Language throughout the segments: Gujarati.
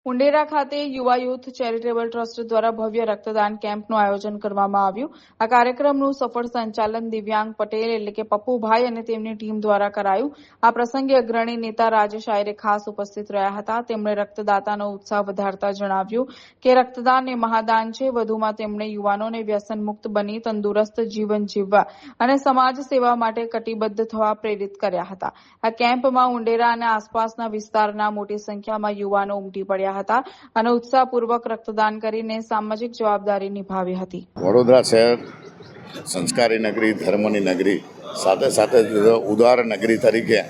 ઉંડેરા ખાતે યુવા યુથ ચેરિટેબલ ટ્રસ્ટ દ્વારા ભવ્ય રક્તદાન કેમ્પનું આયોજન કરવામાં આવ્યું. આ કાર્યક્રમનું સફળ સંચાલન દિવ્યાંગ પટેલ એટલે કે પપ્પુભાઈ અને તેમની ટીમ દ્વારા કરાયું. આ પ્રસંગે અગ્રણી નેતા રાજેશ આયરે ખાસ ઉપસ્થિત રહ્યા હતા. તેમણે રક્તદાતાનો ઉત્સાહ વધારતા જણાવ્યું કે રક્તદાન એ મહાદાન છે. વધુમાં તેમણે યુવાનોને વ્યસન મુક્ત બની તંદુરસ્ત જીવન જીવવા અને સમાજ સેવા માટે કટિબદ્ધ થવા પ્રેરિત કર્યા હતા. આ કેમ્પમાં ઉંડેરા અને આસપાસના વિસ્તારના મોટી સંખ્યામાં યુવાનો ઉમટી પડ્યા હતા અને ઉત્સાહપૂર્વક રક્તદાન કરીને સામાજિક જવાબદારી નિભાવી હતી. વડોદરા શહેર સંસ્કારી નગરી, ધર્મની નગરી, સાથે સાથે ઉદાર નગરી તરીકે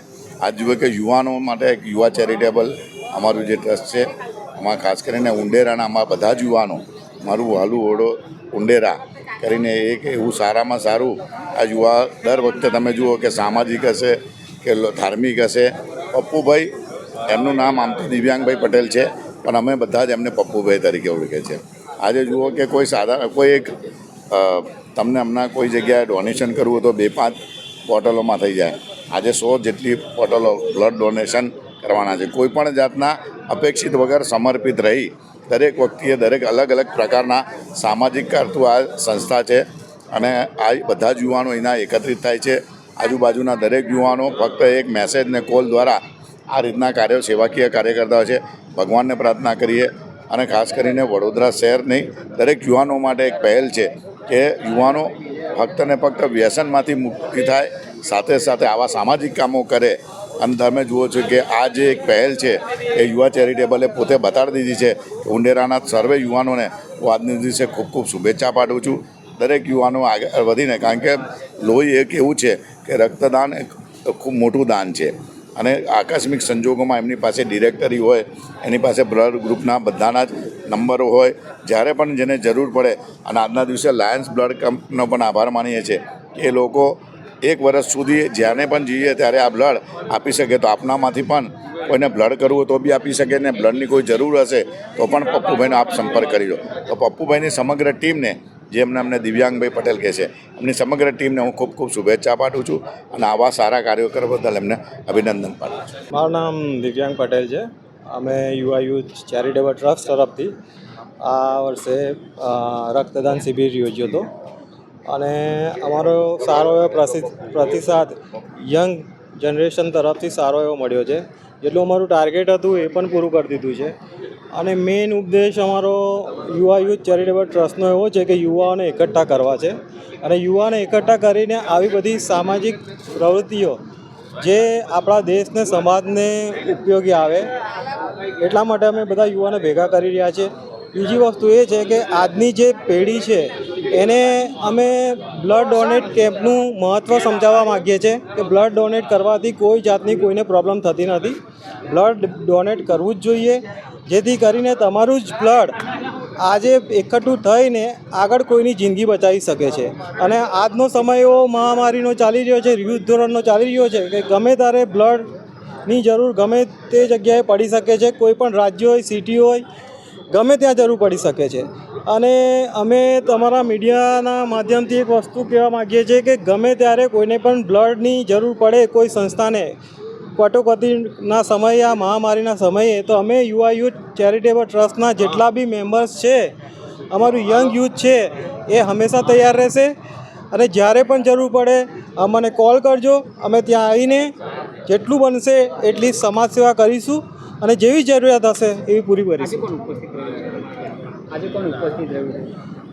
આજ જુએ કે યુવાનો માટે એક યુવા ચેરિટેબલ અમારું જે ટ્રસ્ટ છે, એમાં ખાસ કરીને ઉંડેરાના અમારા બધા જ યુવાનો, મારું વહાલું ઓળો ઉંડેરા કરીને એક એવું સારામાં સારું આ યુવા દર વખતે તમે જુઓ કે સામાજિક હશે કે ધાર્મિક હશે. પપ્પુભાઈ એમનું નામ આમ તો દિવ્યાંગભાઈ પટેલ છે, પણ અમે બધા જ એમને પપ્પુભાઈ તરીકે ઓળખે છે. આજે જુઓ કે કોઈ એક તમને હમણાં કોઈ જગ્યાએ ડોનેશન કરવું તો 2-5 બોટલોમાં થઈ જાય. આજે 100 જેટલી બોટલો બ્લડ ડોનેશન કરવાના છે. કોઈ પણ જાતના અપેક્ષિત વગર સમર્પિત રહી દરેક વ્યક્તિએ દરેક અલગ અલગ પ્રકારના સામાજિક કરતું આ સંસ્થા છે અને આ બધા જ યુવાનો એના એકત્રિત થાય છે. આજુબાજુના દરેક યુવાનો ફક્ત એક મેસેજ ને કોલ દ્વારા આ રીતના કાર્યો, સેવાકીય કાર્ય કરતા હોય છે. ભગવાનને પ્રાર્થના કરીએ અને ખાસ કરીને વડોદરા શહેરની દરેક યુવાનો માટે એક પહેલ છે કે યુવાનો ફક્ત ને ફક્ત વ્યસનમાંથી મુક્તિ થાય, સાથે સાથે આવા સામાજિક કામો કરે. અને તમે જુઓ છો કે આ જે એક પહેલ છે એ યુવા ચેરિટેબલે પોતે બતાડી દીધી છે. ઉંડેરાના સર્વે યુવાનોને હું આજના દિવસે ખૂબ ખૂબ શુભેચ્છા પાઠવું છું. દરેક યુવાનો આગળ વધીને, કારણ કે લોહી એક એવું છે કે રક્તદાન એક ખૂબ મોટું દાન છે અને આકસ્મિક સંજોગોમાં એમની પાસે ડિરેક્ટરી હોય, એની પાસે બ્લડ ગ્રુપના બધાના જ નંબરો હોય. જ્યારે પણ જેને જરૂર પડે, અને આજના દિવસે લાયન્સ બ્લડ કંપનો પણ આભાર માનીએ છીએ કે એ લોકો 1 વર્ષ સુધી જ્યારે પણ જઈએ ત્યારે આ બ્લડ આપી શકે. તો આપનામાંથી પણ કોઈને બ્લડ કરવું હોય તો બી આપી શકે ને બ્લડની કોઈ જરૂર હશે તો પણ પપ્પુભાઈનો આપ સંપર્ક કરી લો. તો પપ્પુભાઈની સમગ્ર ટીમને, જેમને અમને દિવ્યાંગભાઈ પટેલ કહે છે, એમની સમગ્ર ટીમને હું ખૂબ ખૂબ શુભેચ્છા પાઠવું છું અને આવા સારા કાર્યો કરવા બદલ એમને અભિનંદન પાઠવું છું. મારું નામ દિવ્યાંગ પટેલ છે. અમે યુવા યુથ ચેરિટેબલ ટ્રસ્ટ તરફથી આ વર્ષે રક્તદાન શિબિર યોજ્યો હતો અને અમારો સારો એવો પ્રતિસાદ યંગ જનરેશન તરફથી સારો એવો મળ્યો છે. જેટલું અમારું ટાર્ગેટ હતું એ પણ પૂરું કરી દીધું છે. અને મેઇન ઉપદેશ અમારો યુવા યુથ ચેરિટેબલ ટ્રસ્ટનો એવો છે કે યુવાઓને એકઠા કરવા છે અને યુવાને એકઠા કરીને આવી બધી સામાજિક પ્રવૃત્તિઓ જે આપણા દેશને, સમાજને ઉપયોગી આવે એટલા માટે અમે બધા યુવાને ભેગા કરી રહ્યા છીએ. બીજી વસ્તુ એ છે કે આજની જે પેઢી છે એને અમે બ્લડ ડોનેટ કેમ્પનું મહત્ત્વ સમજાવવા માગીએ છીએ કે બ્લડ ડોનેટ કરવાથી કોઈ જાતની કોઈને પ્રોબ્લેમ થતી નથી. બ્લડ ડોનેટ કરવું જ જોઈએ, જેથી કરીને તમારું જ બ્લડ આજે એકઠું થઈને આગળ કોઈની જિંદગી બચાવી શકે છે. અને આજનો સમય એવો મહામારીનો ચાલી રહ્યો છે, યુદ્ધ ધોરણનો ચાલી રહ્યો છે કે ગમે ત્યારે બ્લડની જરૂર ગમે તે જગ્યાએ પડી શકે છે. કોઈ પણ રાજ્ય હોય, સિટી હોય, ગમે ત્યાં જરૂર પડી શકે છે. અને અમે તમારા મીડિયાના માધ્યમથી એક વસ્તુ કહેવા માગીએ છીએ કે ગમે ત્યારે કોઈને પણ બ્લડની જરૂર પડે કોઈ સંસ્થાને કટોકટીના સમયે, આ મહામારીના સમયે, તો અમે યુવા યુથ ચેરિટેબલ ટ્રસ્ટના જેટલા બી મેમ્બર્સ છે, અમારું યંગ યુથ છે, એ હંમેશા તૈયાર રહેશે. અને જ્યારે પણ જરૂર પડે અમને કોલ કરજો. અમે ત્યાં આવીને જેટલું બનશે એટલી સમાજ સેવા કરીશું અને જેવી જરૂરિયાત હશે એવી પૂરી કરીશું.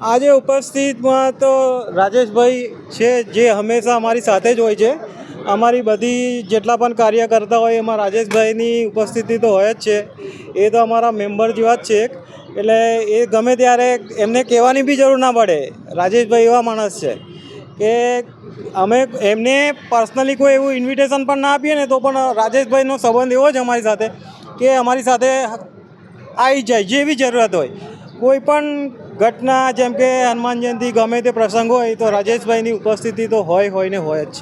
આજે ઉપસ્થિતમાં તો રાજેશભાઈ છે, જે હંમેશા અમારી સાથે જ હોય છે. અમારી બધી જેટલા પણ કાર્ય કરતા હોય એમાં રાજેશભાઈની ઉપસ્થિતિ તો હોય જ છે. એ તો અમારા મેમ્બર જેવા જ છે. એટલે એ ગમે ત્યારે એમને કહેવાની બી જરૂર ના પડે. રાજેશભાઈ એવા માણસ છે કે અમે એમને પર્સનલી કોઈ એવું ઇન્વિટેશન પણ ના આપીએ ને તો પણ રાજેશભાઈનો સંબંધ એવો જ અમારી સાથે કે અમારી સાથે આવી જાય જેવી જરૂરત હોય. કોઈ પણ ઘટના, જેમ કે હનુમાન જયંતિ, ગમે તે પ્રસંગ હોય તો રાજેશભાઈની ઉપસ્થિતિ તો હોય ને હોય જ છે.